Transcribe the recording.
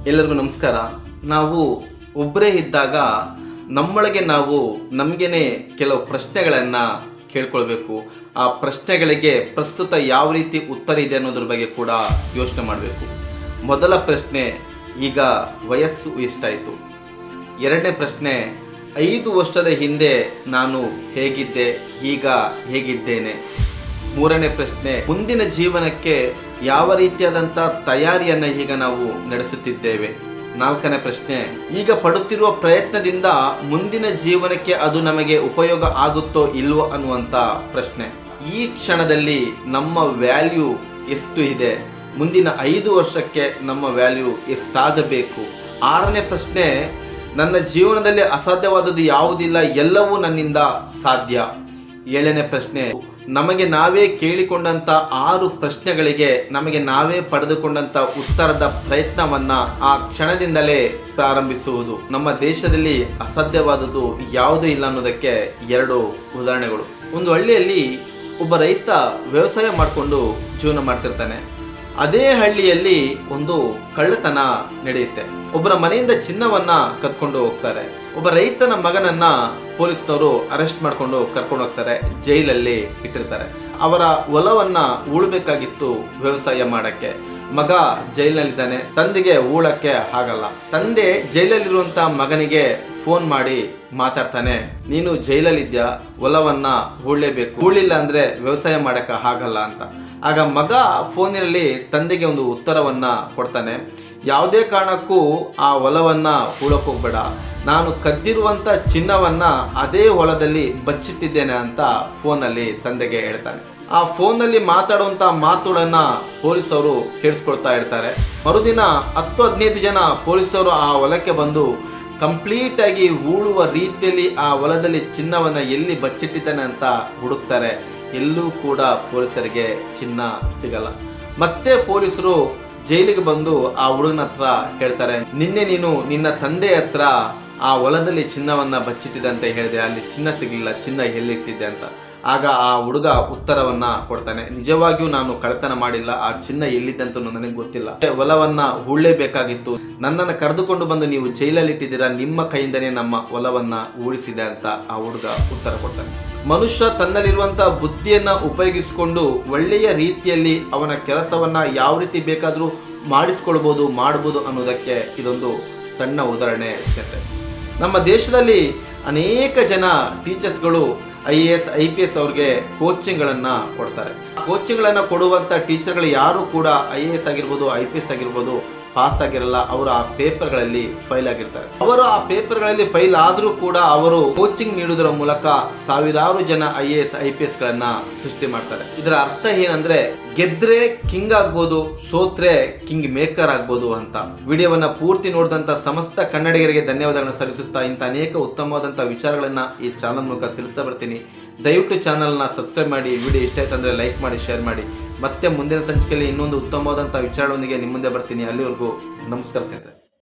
ಎಲ್ಲರಿಗೂ ನಮಸ್ಕಾರ. ನಾವು ಒಬ್ಬರೇ ಇದ್ದಾಗ ನಮ್ಮೊಳಗೆ ನಾವು ನಮಗೇನೆ ಕೆಲವು ಪ್ರಶ್ನೆಗಳನ್ನು ಕೇಳ್ಕೊಳ್ಬೇಕು. ಆ ಪ್ರಶ್ನೆಗಳಿಗೆ ಪ್ರಸ್ತುತ ಯಾವ ರೀತಿ ಉತ್ತರ ಇದೆ ಅನ್ನೋದ್ರ ಬಗ್ಗೆ ಕೂಡ ಯೋಚನೆ ಮಾಡಬೇಕು. ಮೊದಲ ಪ್ರಶ್ನೆ, ಈಗ ವಯಸ್ಸು ಎಷ್ಟಾಯಿತು? ಎರಡನೇ ಪ್ರಶ್ನೆ, 5 ವರ್ಷದ ಹಿಂದೆ ನಾನು ಹೇಗಿದ್ದೆ, ಈಗ ಹೇಗಿದ್ದೇನೆ? ಮೂರನೇ ಪ್ರಶ್ನೆ, ಮುಂದಿನ ಜೀವನಕ್ಕೆ ಯಾವ ರೀತಿಯಾದಂಥ ತಯಾರಿಯನ್ನು ಈಗ ನಾವು ನಡೆಸುತ್ತಿದ್ದೇವೆ? ನಾಲ್ಕನೇ ಪ್ರಶ್ನೆ, ಈಗ ಪಡುತ್ತಿರುವ ಪ್ರಯತ್ನದಿಂದ ಮುಂದಿನ ಜೀವನಕ್ಕೆ ಅದು ನಮಗೆ ಉಪಯೋಗ ಆಗುತ್ತೋ ಇಲ್ವೋ ಅನ್ನುವಂಥ ಪ್ರಶ್ನೆ. ಈ ಕ್ಷಣದಲ್ಲಿ ನಮ್ಮ ವ್ಯಾಲ್ಯೂ ಎಷ್ಟು ಇದೆ? ಮುಂದಿನ 5 ವರ್ಷಕ್ಕೆ ನಮ್ಮ ವ್ಯಾಲ್ಯೂ ಎಷ್ಟಾಗಬೇಕು? ಆರನೇ ಪ್ರಶ್ನೆ, ನನ್ನ ಜೀವನದಲ್ಲಿ ಅಸಾಧ್ಯವಾದದ್ದು ಯಾವುದಿಲ್ಲ, ಎಲ್ಲವೂ ನನ್ನಿಂದ ಸಾಧ್ಯ. ಏಳನೇ ಪ್ರಶ್ನೆ, ನಮಗೆ ನಾವೇ ಕೇಳಿಕೊಂಡಂಥ 6 ಪ್ರಶ್ನೆಗಳಿಗೆ ನಮಗೆ ನಾವೇ ಪಡೆದುಕೊಂಡಂಥ ಉತ್ತರದ ಪ್ರಯತ್ನವನ್ನು ಆ ಕ್ಷಣದಿಂದಲೇ ಪ್ರಾರಂಭಿಸುವುದು. ನಮ್ಮ ದೇಶದಲ್ಲಿ ಅಸಾಧ್ಯವಾದದ್ದು ಯಾವುದೂ ಇಲ್ಲ ಅನ್ನೋದಕ್ಕೆ 2 ಉದಾಹರಣೆಗಳು. ಒಂದು ಹಳ್ಳಿಯಲ್ಲಿ ಒಬ್ಬ ರೈತ ವ್ಯವಸಾಯ ಮಾಡಿಕೊಂಡು ಜೀವನ ಮಾಡ್ತಿರ್ತಾನೆ. ಅದೇ ಹಳ್ಳಿಯಲ್ಲಿ ಒಂದು ಕಳ್ಳತನ ನಡೆಯುತ್ತೆ. ಒಬ್ಬರ ಮನೆಯಿಂದ ಚಿನ್ನವನ್ನ ಕದ್ಕೊಂಡು ಹೋಗ್ತಾರೆ. ಒಬ್ಬ ರೈತನ ಮಗನನ್ನ ಪೊಲೀಸ್ನವರು ಅರೆಸ್ಟ್ ಮಾಡ್ಕೊಂಡು ಕರ್ಕೊಂಡು ಹೋಗ್ತಾರೆ, ಜೈಲಲ್ಲಿ ಇಟ್ಟಿರ್ತಾರೆ. ಅವರ ಹೊಲವನ್ನ ಉಳ್ಬೇಕಾಗಿತ್ತು ವ್ಯವಸಾಯ ಮಾಡಕ್ಕೆ. ಮಗ ಜೈಲಿನಲ್ಲಿದ್ದಾನೆ, ತಂದೆಗೆ ಉಳಕ್ಕೆ ಆಗಲ್ಲ. ತಂದೆ ಜೈಲಲ್ಲಿರುವಂತ ಮಗನಿಗೆ ಫೋನ್ ಮಾಡಿ ಮಾತಾಡ್ತಾನೆ, ನೀನು ಜೈಲಲ್ಲಿದ್ಯಾ, ಹೊಲವನ್ನ ಹೂಳಲೇಬೇಕು, ಹೂಳಿಲ್ಲ ಅಂದ್ರೆ ವ್ಯವಸಾಯ ಮಾಡಕ್ಕೆ ಆಗಲ್ಲ ಅಂತ. ಆಗ ಮಗ ಫೋನಿನಲ್ಲಿ ತಂದೆಗೆ ಒಂದು ಉತ್ತರವನ್ನ ಕೊಡ್ತಾನೆ, ಯಾವುದೇ ಕಾರಣಕ್ಕೂ ಆ ಹೊಲವನ್ನ ಹೂಳಕ್ಕೆ ಹೋಗ್ಬೇಡ, ನಾನು ಕದ್ದಿರುವಂಥ ಚಿನ್ನವನ್ನ ಅದೇ ಹೊಲದಲ್ಲಿ ಬಚ್ಚಿಟ್ಟಿದ್ದೇನೆ ಅಂತ ಫೋನಲ್ಲಿ ತಂದೆಗೆ ಹೇಳ್ತಾನೆ. ಆ ಫೋನಲ್ಲಿ ಮಾತಾಡುವಂಥ ಮಾತುಗಳನ್ನ ಪೊಲೀಸವರು ಕೇಳಿಸ್ಕೊಳ್ತಾ ಇರ್ತಾರೆ. ಮರುದಿನ 10-15 ಜನ ಪೊಲೀಸರು ಆ ಹೊಲಕ್ಕೆ ಬಂದು ಕಂಪ್ಲೀಟ್ ಆಗಿ ಹೂಳುವ ರೀತಿಯಲ್ಲಿ ಆ ಹೊಲದಲ್ಲಿ ಚಿನ್ನವನ್ನ ಎಲ್ಲಿ ಬಚ್ಚಿಟ್ಟಿದ್ದಾನೆ ಅಂತ ಹುಡುಕ್ತಾರೆ. ಎಲ್ಲೂ ಕೂಡ ಪೊಲೀಸರಿಗೆ ಚಿನ್ನ ಸಿಗಲ್ಲ. ಮತ್ತೆ ಪೊಲೀಸರು ಜೈಲಿಗೆ ಬಂದು ಆ ಹುಡುಗನ ಹತ್ರ ಕೇಳ್ತಾರೆ, ನಿನ್ನೆ ನೀನು ನಿನ್ನ ತಂದೆ ಹತ್ರ ಆ ಹೊಲದಲ್ಲಿ ಚಿನ್ನವನ್ನ ಬಚ್ಚಿಟ್ಟಿದೆ ಅಂತ ಹೇಳಿದೆ, ಅಲ್ಲಿ ಚಿನ್ನ ಸಿಗಲಿಲ್ಲ, ಚಿನ್ನ ಎಲ್ಲಿಟ್ಟಿದ್ದೆ ಅಂತ. ಆಗ ಆ ಹುಡುಗ ಉತ್ತರವನ್ನ ಕೊಡ್ತಾನೆ, ನಿಜವಾಗಿಯೂ ನಾನು ಕಳ್ಳತನ ಮಾಡಿಲ್ಲ, ಆ ಚಿನ್ನ ಎಲ್ಲಿದ್ದಂತ ನನಗೆ ಗೊತ್ತಿಲ್ಲ, ಹೊಲವನ್ನ ಹೂಳಲೇಬೇಕಾಗಿತ್ತು, ನನ್ನನ್ನು ಕರೆದುಕೊಂಡು ಬಂದು ನೀವು ಜೈಲಲ್ಲಿ ಇಟ್ಟಿದ್ದೀರಾ, ನಿಮ್ಮ ಕೈಯಿಂದನೇ ನಮ್ಮ ಹೊಲವನ್ನ ಉಳಿಸಿದೆ ಅಂತ ಆ ಹುಡುಗ ಉತ್ತರ ಕೊಡ್ತಾನೆ. ಮನುಷ್ಯ ತನ್ನಲ್ಲಿರುವಂಥ ಬುದ್ಧಿಯನ್ನ ಉಪಯೋಗಿಸಿಕೊಂಡು ಒಳ್ಳೆಯ ರೀತಿಯಲ್ಲಿ ಅವನ ಕೆಲಸವನ್ನ ಯಾವ ರೀತಿ ಬೇಕಾದರೂ ಮಾಡಿಸ್ಕೊಳ್ಬೋದು, ಮಾಡ್ಬೋದು ಅನ್ನೋದಕ್ಕೆ ಇದೊಂದು ಸಣ್ಣ ಉದಾಹರಣೆ ಸಿಗುತ್ತೆ. ನಮ್ಮ ದೇಶದಲ್ಲಿ ಅನೇಕ ಜನ ಟೀಚರ್ಸ್ಗಳು IAS IPS ಅವ್ರಿಗೆ ಕೋಚಿಂಗ್ಗಳನ್ನು ಕೊಡ್ತಾರೆ. ಕೋಚಿಂಗ್ಗಳನ್ನು ಕೊಡುವಂಥ ಟೀಚರ್ಗಳು ಯಾರು ಕೂಡ IAS ಆಗಿರ್ಬೋದು, IPS ಆಗಿರ್ಬೋದು ಪಾಸ್ ಆಗಿರಲ್ಲ. ಅವರು ಆ ಪೇಪರ್ಗಳಲ್ಲಿ ಫೈಲ್ ಆಗಿರ್ತಾರೆ. ಅವರು ಆ ಪೇಪರ್ಗಳಲ್ಲಿ ಫೈಲ್ ಆದರೂ ಕೂಡ ಅವರು ಕೋಚಿಂಗ್ ನೀಡುವುದರ ಮೂಲಕ ಸಾವಿರಾರು ಜನ IAS IPS ಗಳನ್ನ ಸೃಷ್ಟಿ ಮಾಡ್ತಾರೆ. ಇದರ ಅರ್ಥ ಏನಂದ್ರೆ, ಗೆದ್ರೆ ಕಿಂಗ್ ಆಗ್ಬೋದು, ಸೋತ್ರೆ ಕಿಂಗ್ ಮೇಕರ್ ಆಗ್ಬೋದು ಅಂತ. ವಿಡಿಯೋವನ್ನ ಪೂರ್ತಿ ನೋಡಿದಂತ ಸಮಸ್ತ ಕನ್ನಡಿಗರಿಗೆ ಧನ್ಯವಾದಗಳನ್ನು ಸಲ್ಲಿಸುತ್ತಾ ಇಂಥ ಅನೇಕ ಉತ್ತಮವಾದಂಥ ವಿಚಾರಗಳನ್ನ ಈ ಚಾನಲ್ ಮೂಲಕ ತಿಳಿಸ ಬರ್ತೀನಿ. ದಯವಿಟ್ಟು ಚಾನಲ್ನ ಸಬ್ಸ್ಕ್ರೈಬ್ ಮಾಡಿ. ವಿಡಿಯೋ ಇಷ್ಟ ಆಯ್ತು ಅಂದರೆ ಲೈಕ್ ಮಾಡಿ, ಶೇರ್ ಮಾಡಿ. ಮತ್ತೆ ಮುಂದಿನ ಸಂಚಿಕೆಯಲ್ಲಿ ಇನ್ನೊಂದು ಉತ್ತಮವಾದಂಥ ವಿಚಾರದೊಂದಿಗೆ ನಿಮ್ಮ ಮುಂದೆ ಬರ್ತೀನಿ. ಅಲ್ಲಿವರೆಗೂ ನಮಸ್ಕಾರ ಸ್ನೇಹಿತರೆ.